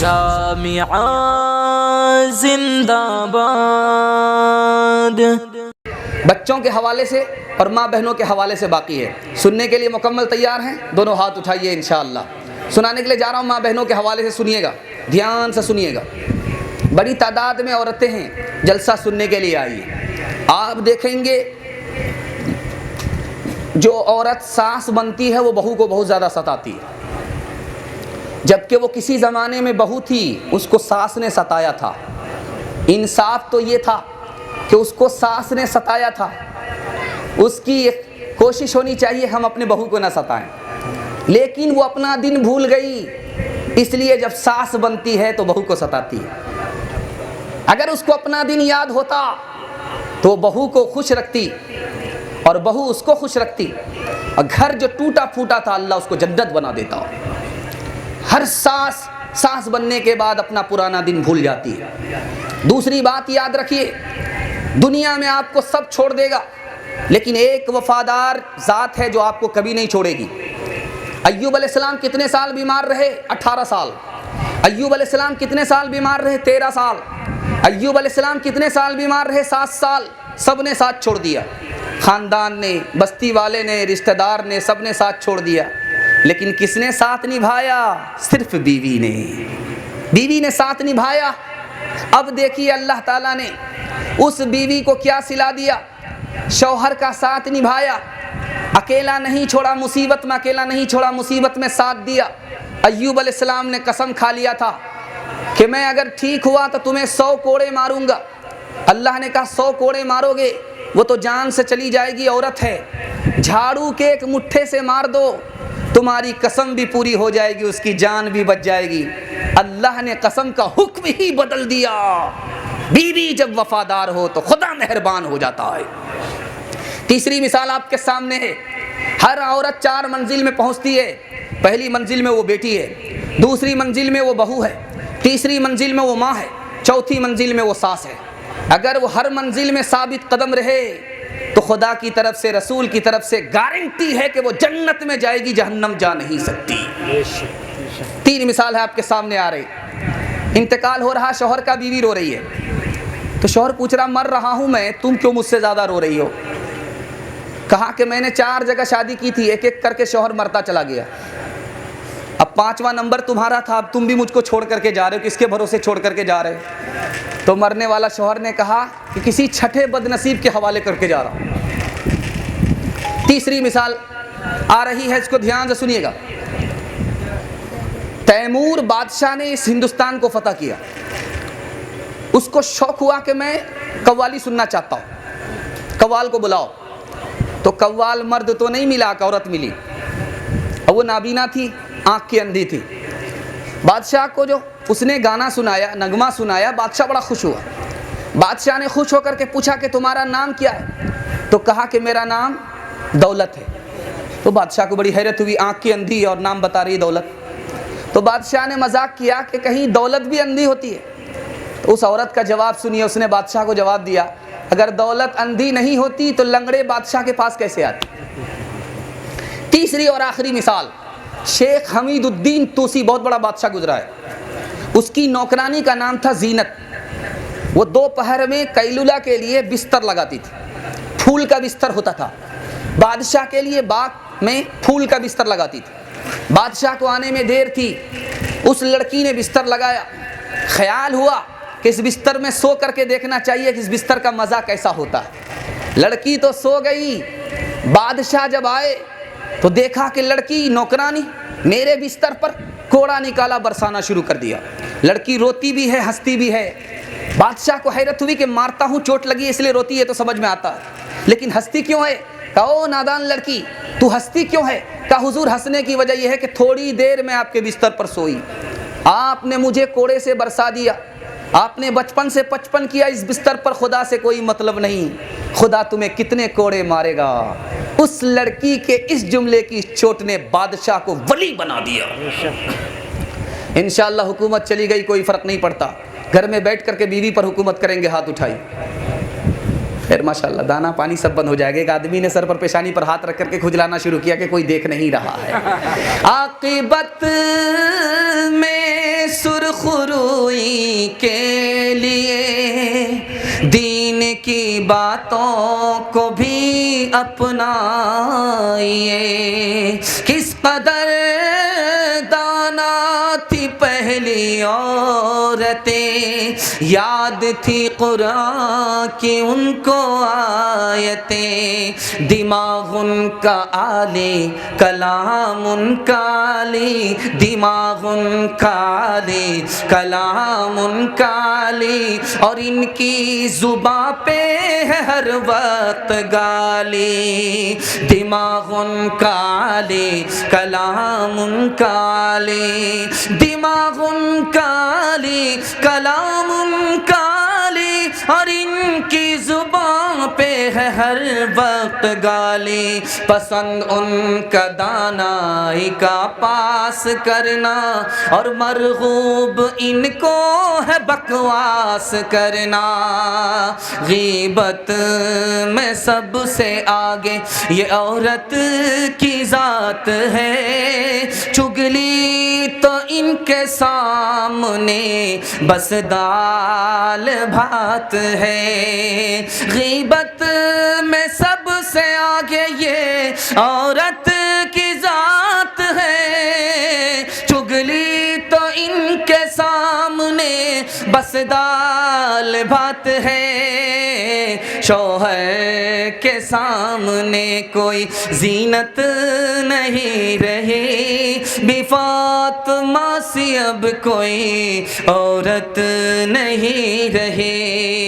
جامعہ زندہ باد۔ بچوں کے حوالے سے اور ماں بہنوں کے حوالے سے باقی ہے، سننے کے لیے مکمل تیار ہیں؟ دونوں ہاتھ اٹھائیے انشاءاللہ۔ سنانے کے لیے جا رہا ہوں، ماں بہنوں کے حوالے سے سنیے گا، دھیان سے سنیے گا۔ بڑی تعداد میں عورتیں ہیں جلسہ سننے کے لیے آئی ہیں۔ آپ دیکھیں گے جو عورت ساس بنتی ہے وہ بہو کو بہت زیادہ ستاتی ہے، جبکہ وہ کسی زمانے میں بہو تھی، اس کو ساس نے ستایا تھا۔ انصاف تو یہ تھا کہ اس کو ساس نے ستایا تھا، اس کی کوشش ہونی چاہیے ہم اپنے بہو کو نہ ستائیں، لیکن وہ اپنا دن بھول گئی، اس لیے جب ساس بنتی ہے تو بہو کو ستاتی ہے۔ اگر اس کو اپنا دن یاد ہوتا تو بہو کو خوش رکھتی اور بہو اس کو خوش رکھتی، اور گھر جو ٹوٹا پھوٹا تھا اللہ اس کو جنت بنا دیتا۔ ہر ساس بننے کے بعد اپنا پرانا دن بھول جاتی ہے۔ دوسری بات یاد رکھیے، دنیا میں آپ کو سب چھوڑ دے گا، لیکن ایک وفادار ذات ہے جو آپ کو کبھی نہیں چھوڑے گی۔ ایوب علیہ السلام کتنے سال بیمار رہے؟ 18 سال۔ ایوب علیہ السلام کتنے سال بیمار رہے؟ 13 سال۔ ایوب علیہ السلام کتنے سال بیمار رہے؟ 7 سال۔ سب نے ساتھ چھوڑ دیا، خاندان نے، بستی والے نے، رشتہ دار نے، سب نے ساتھ چھوڑ دیا، لیکن کس نے ساتھ نبھایا؟ صرف بیوی نے۔ بیوی نے ساتھ نبھایا۔ اب دیکھیے اللہ تعالیٰ نے اس بیوی کو کیا صلہ دیا، شوہر کا ساتھ نبھایا، اکیلا نہیں چھوڑا مصیبت میں، اکیلا نہیں چھوڑا مصیبت میں، ساتھ دیا۔ ایوب علیہ السلام نے قسم کھا لیا تھا کہ میں اگر ٹھیک ہوا تو تمہیں 100 کوڑے ماروں گا۔ اللہ نے کہا 100 کوڑے مارو گے وہ تو جان سے چلی جائے گی، عورت ہے، جھاڑو کے ایک مٹھے سے مار دو تمہاری قسم بھی پوری ہو جائے گی، اس کی جان بھی بچ جائے گی۔ اللہ نے قسم کا حکم ہی بدل دیا۔ بیوی جب وفادار ہو تو خدا مہربان ہو جاتا ہے۔ تیسری مثال آپ کے سامنے ہے، ہر عورت 4 منزل میں پہنچتی ہے۔ پہلی منزل میں وہ بیٹی ہے، دوسری منزل میں وہ بہو ہے، تیسری منزل میں وہ ماں ہے، چوتھی منزل میں وہ ساس ہے۔ اگر وہ ہر منزل میں ثابت قدم رہے تو خدا کی طرف سے، رسول کی طرف سے گارنٹی ہے کہ وہ جنت میں جائے گی، جہنم جا نہیں سکتی۔ 3 مثال ہے آپ کے سامنے آ رہی۔ انتقال ہو رہا شوہر کا، بیوی رو رہی ہے، تو شوہر پوچھ رہا مر رہا ہوں میں، تم کیوں مجھ سے زیادہ رو رہی ہو؟ کہا کہ میں نے 4 جگہ شادی کی تھی، ایک ایک کر کے شوہر مرتا چلا گیا، اب 5واں نمبر تمہارا تھا، اب تم بھی مجھ کو چھوڑ کر کے جا رہے ہو، کس کے بھروسے چھوڑ کر کے جا رہے ہو؟ تو مرنے والا شوہر نے کہا کہ کسی چھٹے بد نصیب کے حوالے کر کے جا رہا ہوں۔ تیسری مثال آ رہی ہے، اس کو دھیان سے سنیے گا۔ تیمور بادشاہ نے اس ہندوستان کو فتح کیا، اس کو شوق ہوا کہ میں قوالی سننا چاہتا ہوں، قوال کو بلاؤ۔ تو قوال مرد تو نہیں ملا، کہ عورت ملی، اور وہ نابینا تھی، آنکھ کی اندھی تھی۔ بادشاہ کو جو اس نے گانا سنایا، نغمہ سنایا، بادشاہ بڑا خوش ہوا۔ بادشاہ نے خوش ہو کر کے پوچھا کہ تمہارا نام کیا ہے؟ تو کہا کہ میرا نام دولت ہے۔ تو بادشاہ کو بڑی حیرت ہوئی، آنکھ کی اندھی اور نام بتا رہی دولت۔ تو بادشاہ نے مذاق کیا کہ کہیں دولت بھی اندھی ہوتی ہے؟ تو اس عورت کا جواب سنیے، اس نے بادشاہ کو جواب دیا، اگر دولت اندھی نہیں ہوتی تو لنگڑے بادشاہ کے پاس کیسے آتی؟ تیسری اور آخری مثال، شیخ حمید الدین توسی، بہت بڑا بادشاہ گزرا ہے، اس کی نوکرانی کا نام تھا زینت۔ وہ دوپہر میں قیلولہ کے لیے بستر لگاتی تھی، پھول کا بستر ہوتا تھا، بادشاہ کے لیے باغ میں پھول کا بستر لگاتی تھی۔ بادشاہ کو آنے میں دیر تھی، اس لڑکی نے بستر لگایا، خیال ہوا کہ اس بستر میں سو کر کے دیکھنا چاہیے کہ اس بستر کا مزہ کیسا ہوتا ہے۔ لڑکی تو سو گئی، بادشاہ جب آئے تو دیکھا کہ لڑکی نوکرانی میرے بستر پر کوڑا نکالا برسانا شروع کر دیا۔ لڑکی روتی بھی ہے، ہنستی بھی ہے۔ بادشاہ کو حیرت ہوئی کہ مارتا ہوں چوٹ لگی اس لیے روتی ہے تو سمجھ میں آتا ہے، لیکن ہنستی کیوں ہے؟ کہا او نادان لڑکی، تو ہنستی کیوں ہے؟ کہا حضور ہنسنے کی وجہ یہ ہے کہ تھوڑی دیر میں آپ کے بستر پر سوئی، آپ نے مجھے کوڑے سے برسا دیا، آپ نے بچپن سے 55 کیا، اس بستر پر خدا سے کوئی مطلب نہیں، خدا تمہیں کتنے کوڑے مارے گا۔ اس لڑکی کے اس جملے کی چوٹ نے بادشاہ کو ولی بنا دیا۔ انشاءاللہ حکومت چلی گئی، کوئی فرق نہیں پڑتا، گھر میں بیٹھ کر کے بیوی پر حکومت کریں گے، ہاتھ اٹھائی، پھر ماشاءاللہ دانا پانی سب بند ہو جائے گا۔ ایک آدمی نے سر پر پیشانی پر ہاتھ رکھ کر کے کھجلانا شروع کیا کہ کوئی دیکھ نہیں رہا ہے۔ عاقبت میں سرخ خروئی کے لیے دین کی باتوں کو بھی اپنائیے. کس قدر دانا تھی پہلی عورتیں, یاد تھی قرآن کی ان کو آیتیں. دماغ ان کا عالی, کلام ان کا عالی, دماغ ان کا عالی, کلام ان کا عالی, اور ان کی زباں پہ ہے ہر وقت گالی. دماغ ان کا عالی, کلام ان کا عالی, دماغ ان کا عالی, کلام ان کا عالی, اور ان کی زبان پہ ہے ہر وقت گالی. پسند ان کا دانائی کا پاس کرنا, اور مرغوب ان کو ہے بکواس کرنا. غیبت میں سب سے آگے یہ عورت کی ذات ہے, چگلی تو ان کے سامنے بس دال بھات ہے. غیبت میں سب سے آگے یہ عورت کی ذات ہے, چگلی تو ان کے سامنے بس دال بھات ہے. شوہر کے سامنے کوئی زینت نہیں رہی, بی فاطمہ سی اب کوئی عورت نہیں رہی.